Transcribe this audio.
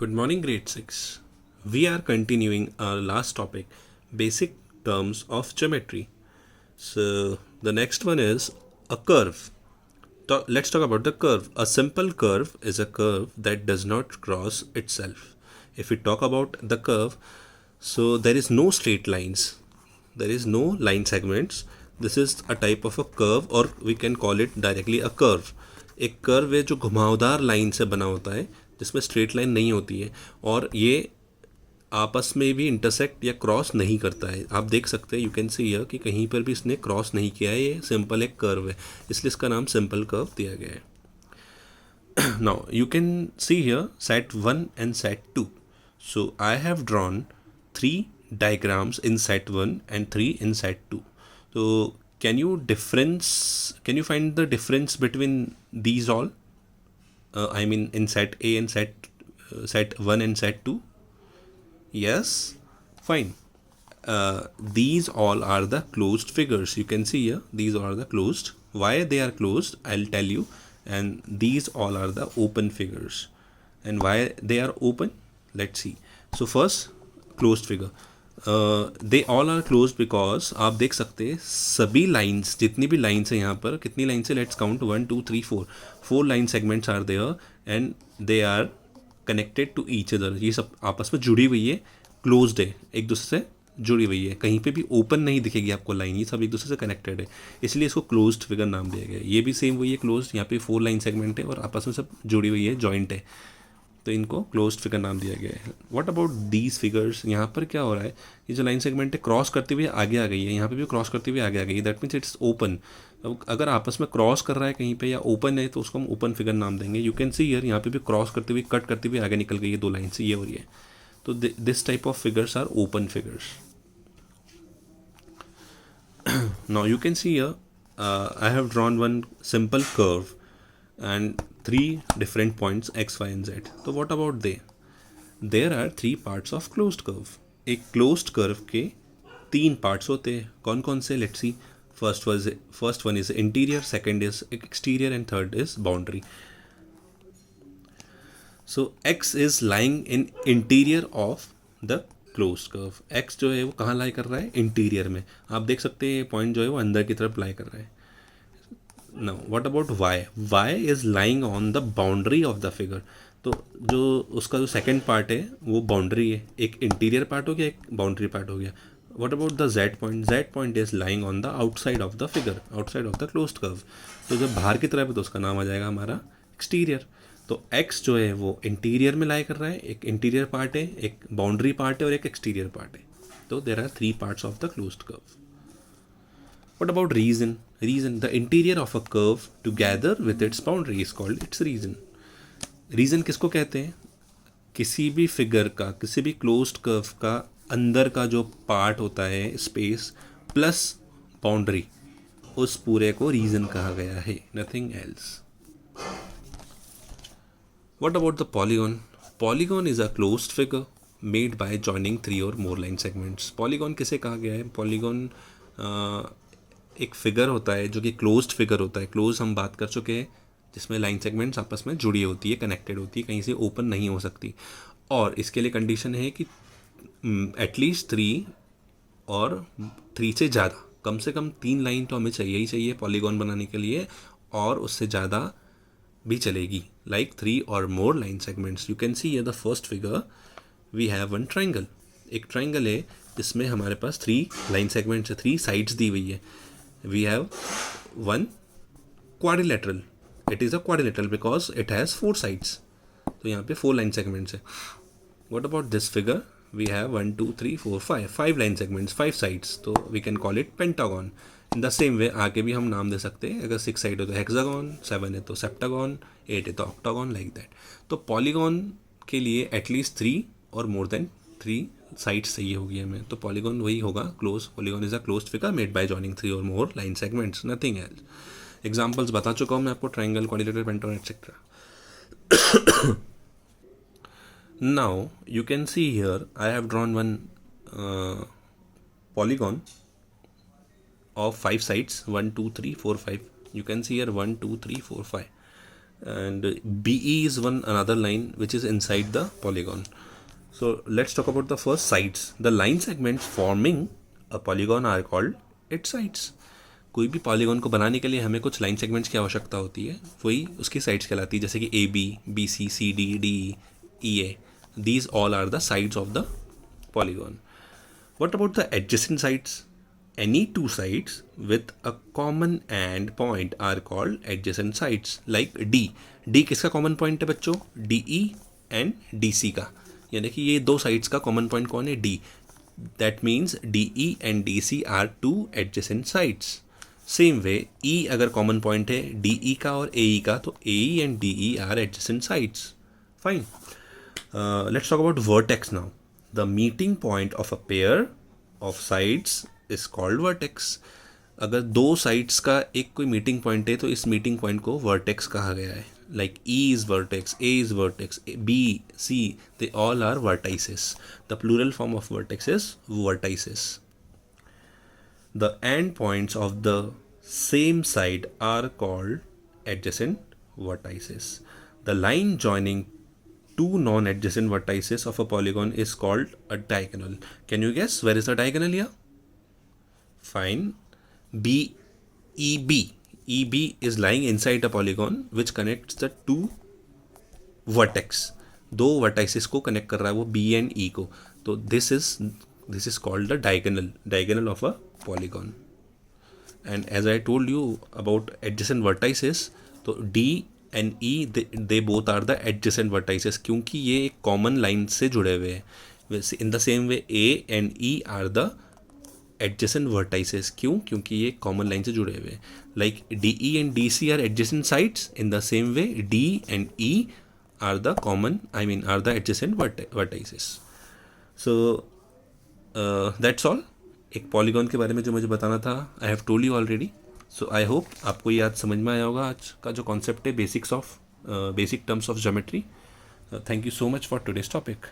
Good morning, grade 6. We are continuing our last topic, basic terms of geometry. So, the next one is a curve. Let's talk about the curve. A simple curve is a curve that does not cross itself. If we talk about the curve, so there is no straight lines, there is no line segments. This is a type of a curve, or we can call it directly a curve. एक curve है जो घुमावदार line से बना होता है, जिसमें straight line नहीं होती है, और ये आपस में भी इंटरसेक्ट या क्रॉस नहीं करता है. आप देख सकते हैं, यू कैन सी हियर कि कहीं पर भी इसने क्रॉस नहीं किया है. ये सिंपल एक कर्व है, इसलिए इसका नाम सिंपल कर्व दिया गया है. Now you can see here set 1 and set 2. So I have drawn 3 diagrams in set 1 and 3 in set 2. So can you find the difference between these all? I mean in set A and set 1 and set 2? Yes, fine. These all are the closed figures. You can see here, these are the closed. Why they are closed, I'll tell you. And these all are the open figures. And why they are open, let's see. So first, closed figure. They all are closed because आप देख सकते हैं सभी lines, जितनी भी lines है यहाँ पर, कितनी लाइन्स है, let's count 1 2 3 4. 4 line segments are there and they are connected to each other. ये सब आपस में जुड़ी हुई है, क्लोज्ड है, एक दूसरे से जुड़ी हुई है. कहीं पे भी ओपन नहीं दिखेगी आपको लाइन, ये सब एक दूसरे से कनेक्टेड है, इसलिए इसको क्लोज्ड फिगर नाम दिया गया है. ये भी सेम वही है, क्लोज्ड. यहाँ पे 4 लाइन सेगमेंट है और आपस में सब जुड़ी हुई है, जॉइंट है, तो इनको क्लोज्ड फिगर नाम दिया गया है. What about these figures? यहाँ पर क्या हो रहा है, ये जो लाइन सेगमेंट है क्रॉस करते हुए आगे आ गई है, यहाँ पे भी क्रॉस करते हुए आगे आ गई है. That means it's open. अब अगर आपस में क्रॉस कर रहा है कहीं पे या ओपन है तो उसको हम ओपन फिगर नाम देंगे. यू कैन सी हियर, यहाँ पे भी क्रॉस करते हुए, कट करते हुए आगे निकल गई है 2 लाइन से, ये हो रही है. तो this type of figures are open figures. Now you can see here, I have drawn one simple curve and 3 different points x, y and z. So what about they? There are 3 parts of closed curve. एक closed curve के 3 parts होते हैं. कौन कौन से? Let's see. First one is interior, second is exterior and third is boundary. So x is lying in interior of the close curve. X जो है वो कहाँ लाई कर रहा है? इंटीरियर में. आप देख सकते हैं पॉइंट जो है वो अंदर की तरफ लाई कर रहा है. Now what about y? Y is lying on the boundary of the figure. तो जो उसका जो सेकंड पार्ट है वो बाउंड्री है. एक इंटीरियर पार्ट हो गया, एक बाउंड्री पार्ट हो गया. What about the Z point? Z point is lying on the outside of the figure, outside of the closed curve. तो जब बाहर की तरफ है तो उसका नाम आ जाएगा हमारा एक्सटीरियर. तो x जो है वो इंटीरियर में लाई कर रहा है. एक इंटीरियर पार्ट है, एक बाउंड्री पार्ट है और एक एक्सटीरियर पार्ट है. तो there are 3 parts of the closed curve. What about region? Region, the interior of a curve together with its boundary is called its region. Region किसको कहते हैं? किसी भी फिगर का, किसी भी क्लोज्ड कर्व का अंदर का जो पार्ट होता है, स्पेस प्लस बाउंड्री, उस पूरे को रीजन कहा गया है, nothing else. What about the polygon? Polygon is a closed figure made by joining 3 or more line segments. Polygon किसे कहा गया है? Polygon एक फिगर होता है जो कि क्लोज्ड फिगर होता है. क्लोज हम बात कर चुके हैं, जिसमें लाइन सेगमेंट्स आपस में जुड़ी होती है, कनेक्टेड होती है, कहीं से ओपन नहीं हो सकती. और इसके लिए कंडीशन है कि एटलीस्ट 3 और 3 से ज़्यादा, कम से कम 3 लाइन तो हमें चाहिए ही चाहिए पॉलीगॉन बनाने के लिए, और उससे ज़्यादा भी चलेगी, like 3 or more line segments. You can see here the first figure, we have one triangle. एक triangle है जिसमें हमारे पास 3 line segments है, 3 sides दी हुई है. We have one quadrilateral. It is a quadrilateral because it has 4 sides. तो यहाँ पे 4 line segments है. What about this figure? We have 1 2 3 4 5 line segments, 5 sides. तो we can call it pentagon. In the same way आगे भी हम नाम दे सकते हैं. अगर 6 साइड है तो हेक्सागॉन, 7 है तो सेप्टागॉन, 8 है तो ऑक्टागॉन, लाइक दैट. तो पॉलीगॉन के लिए एटलीस्ट 3 और मोर देन 3 साइड्स चाहिए होगी हमें. तो पॉलीगॉन वही होगा, close. Polygon is a closed figure made by joining 3 और more line segments, nothing else. Examples बता चुका हूँ मैं आपको, triangle, quadrilateral, pentagon etcetera. Now you can see here I have drawn one polygon of 5 sides, 1 2 3 4 5. You can see here 1 2 3 4 5. and BE is one another line which is inside the polygon. So let's talk about the first sides. The line segments forming a polygon are called its sides. कोई भी polygon को बनाने के लिए हमें कुछ line segments की आवश्यकता होती है, वही उसकी साइड्स कहलाती है, जैसे कि A B C C D D E A. These all are the sides of the polygon. What about the adjacent sides? Any two sides with a common end point are called adjacent sides. Like D. D किसका common point है बच्चों? DE and DC का. यानी कि ये दो sides का common point कौन है? D. That means DE and DC are two adjacent sides. Same way E अगर common point है DE का और AE का, तो AE and DE are adjacent sides. Fine. Let's talk about vertex now. The meeting point of a pair of sides is called vertex. अगर दो sides का एक कोई meeting point है तो इस meeting point को vertex कहा गया है. Like E is vertex, A is vertex, B, C, they all are vertices. The plural form of vertex is vertices. The end points of the same side are called adjacent vertices. The line joining two non-adjacent vertices of a polygon is called a diagonal. Can you guess where is the diagonal here? Fine. EB. EB is lying inside a polygon which connects the two vertex. दो vertices को connect कर रहा है वो B and E को. तो this is called the diagonal of a polygon. And as I told you about adjacent vertices, तो D and E they both are the adjacent vertices क्योंकि ये एक common line से जुड़े हुए हैं. In the same way A and E are the adjacent vertices. क्यों? क्योंकि ये common line से जुड़े हुए हैं. Like DE and DC are adjacent sides. In the same way D and E are the adjacent vertices. So that's all. एक polygon के बारे में जो मुझे बताना था I have told you already. So I hope आपको ये आज समझ में आया होगा आज का जो कॉन्सेप्ट है basic terms of geometry. Thank you so much for today's topic.